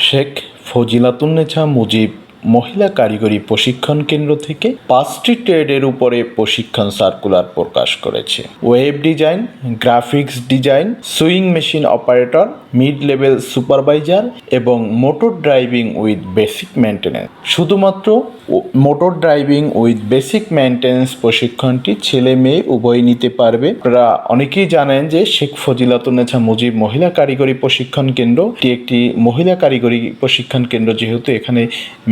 শেখ ফজিলাতুন্নেছা মুজিব মহিলা কারিগরি প্রশিক্ষণ কেন্দ্র থেকে 5টি ট্রেডের উপরে প্রশিক্ষণ সার্কুলার প্রকাশ করেছে। Web design, graphics design, sewing machine operator, mid level supervisor এবং motor driving with basic maintenance. শুধুমাত্র motor driving with basic maintenance প্রশিক্ষণটি ছেলে মেয়ে উভয় নিতে পারবে। আপনারা অনেকেই জানেন যে শেখ ফজিলাতুন্নেছা মুজিব মহিলা কারিগরি প্রশিক্ষণ কেন্দ্র একটি মহিলা কারিগরি প্রশিক্ষণ কেন্দ্র, যেহেতু এখানে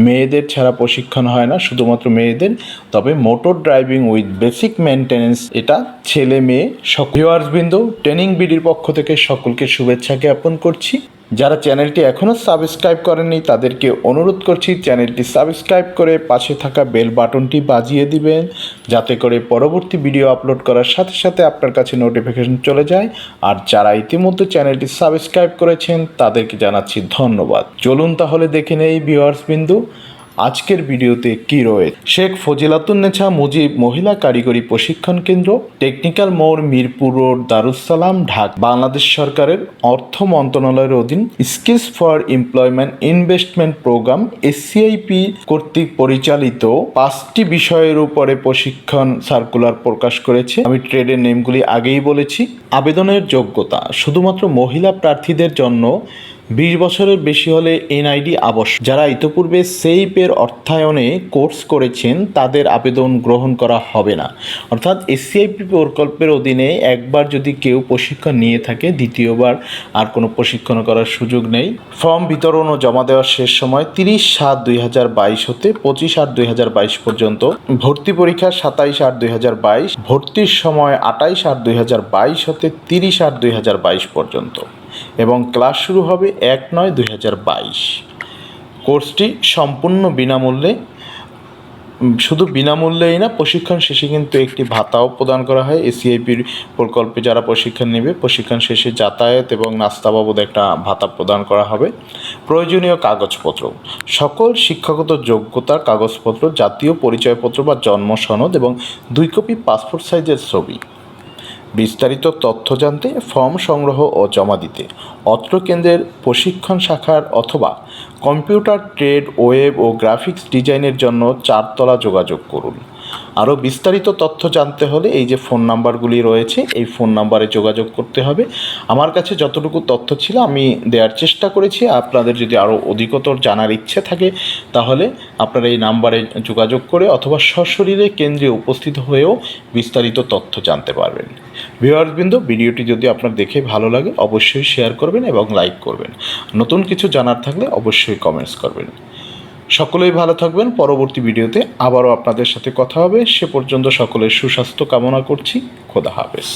মেয়েদের ছাড়া প্রশিক্ষণ হয় না, শুধুমাত্র মেয়েদের। তবে motor driving with basic maintenance এটা ছেলে মেয়ে সকল। ভিউয়ার্সবৃন্দ, ট্রেনিং বিডির পক্ষ থেকে সকলকে শুভেচ্ছা জ্ঞাপন করছি। যারা চ্যানেলটি এখনও সাবস্ক্রাইব করেননি তাদেরকে অনুরোধ করছি চ্যানেলটি সাবস্ক্রাইব করে পাশে থাকা বেল বাটনটি বাজিয়ে দিবেন, যাতে করে পরবর্তী ভিডিও আপলোড করার সাথে সাথে আপনার কাছে নোটিফিকেশন চলে যায়। আর যারা ইতিমধ্যে চ্যানেলটি সাবস্ক্রাইব করেছেন তাদেরকে জানাচ্ছি ধন্যবাদ। চলুন তাহলে দেখে নেই ভিউয়ার্সবৃন্দু আজকের ভিডিওতে কি রয়েছে। শেখ ফজিলাতুন্নেছা মুজিব মহিলা কারিগরি প্রশিক্ষণ কেন্দ্র, টেকনিক্যাল মোড়, মিরপুর রোড, দারুসালাম, ঢাকা। বাংলাদেশ সরকারের অর্থ মন্ত্রণালয়ের অধীন skills for employment investment program SCIP কর্তৃক পরিচালিত 5টি বিষয়ের উপরে প্রশিক্ষণ সার্কুলার প্রকাশ করেছে। আমি ট্রেডের নেমগুলি আগেই বলেছি। আবেদনের যোগ্যতা শুধুমাত্র মহিলা প্রার্থীদের জন্য 20 বছরের বেশি হলে NID আবশ্যক। যারা ইতোপূর্বে সেইপের অর্থায়নে কোর্স করেছেন তাদের আবেদন গ্রহণ করা হবে না। অর্থাৎ SCIP প্রকল্পের অধীনে একবার যদি কেউ প্রশিক্ষণ নিয়ে থাকে, দ্বিতীয়বার আর কোনো প্রশিক্ষণ করার সুযোগ নেই। ফর্ম বিতরণ ও জমা দেওয়ার শেষ সময় 30/7/2022 হতে 25/8/2022 পর্যন্ত। ভর্তি পরীক্ষা 27/8/2022। ভর্তির সময় 28/8/2022 হতে 30/8/2022 পর্যন্ত এবং ক্লাস শুরু হবে 1/9/2022। কোর্সটি সম্পূর্ণ বিনামূল্যে। শুধু বিনামূল্যেই না, প্রশিক্ষণ শেষে কিন্তু একটি ভাতাও প্রদান করা হয়। SCIP প্রকল্পে যারা প্রশিক্ষণ নেবে, প্রশিক্ষণ শেষে যাতায়াত এবং নাস্তা বাবদ একটা ভাতা প্রদান করা হবে। প্রয়োজনীয় কাগজপত্র: সকল শিক্ষাগত যোগ্যতার কাগজপত্র, জাতীয় পরিচয়পত্র বা জন্ম সনদ এবং 2 কপি পাসপোর্ট সাইজের ছবি। বিস্তারিত তথ্য জানতে ফর্ম সংগ্রহ ও জমা দিতে অত্র কেন্দ্রের প্রশিক্ষণ শাখার অথবা কম্পিউটার ট্রেড, ওয়েব ও গ্রাফিক্স ডিজাইনের জন্য 4 তলা যোগাযোগ করুন। আরও বিস্তারিত তথ্য জানতে হলে এই যে ফোন নাম্বারগুলি রয়েছে, এই ফোন নাম্বারে যোগাযোগ করতে হবে। আমার কাছে যতটুকু তথ্য ছিল আমি দেওয়ার চেষ্টা করেছি। আপনাদের যদি আরও অধিকতর জানার ইচ্ছে থাকে তাহলে আপনারা এই নাম্বারে যোগাযোগ করে অথবা সশরীরে কেন্দ্রে উপস্থিত হয়েও বিস্তারিত তথ্য জানতে পারবেন। ভিউয়ার্সবৃন্দ, ভিডিওটি যদি আপনার দেখে ভালো লাগে অবশ্যই শেয়ার করবেন এবং লাইক করবেন। নতুন কিছু জানার থাকলে অবশ্যই কমেন্টস করবেন। সকলেই ভালো থাকবেন। পরবর্তী ভিডিওতে আবারও আপনাদের সাথে কথা হবে। সে পর্যন্ত সকলের সুস্বাস্থ্য কামনা করছি। খোদা হাফেজ।